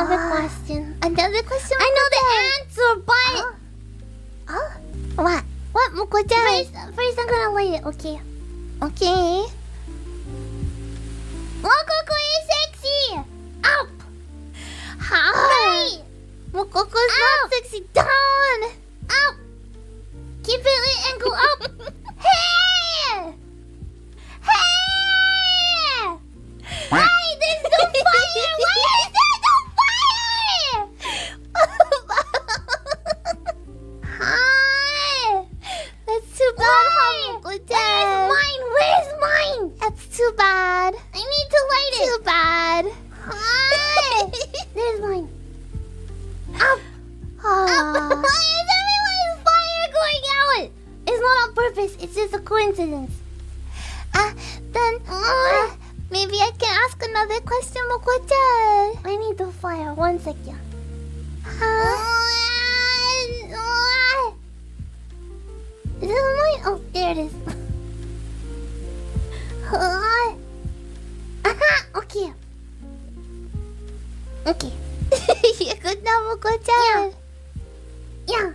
another question. Another question? I know the answer, but... What? What, Moco-chan? First I'm gonna light it, okay? Okay. Mococo is sexy! Up! How? Right! Mococo's not sexy. Down! Up! Keep it lit and go up! Hey! Hey! Hey, there's no fire! Why is there no fire? Hi! That's too bad, Moco-chan. Where's mine? Where's mine? That's too bad. I need to light it. Too bad. Hi! There's mine. Up! Why is everyone's fire going out? It's not on purpose. It's just a coincidence. Then maybe I can ask another question, Moco-chan. I need the fire. 1 second. Is it mine? Oh, there it is. Okay. Okay. You good now, Moco-chan? Yeah.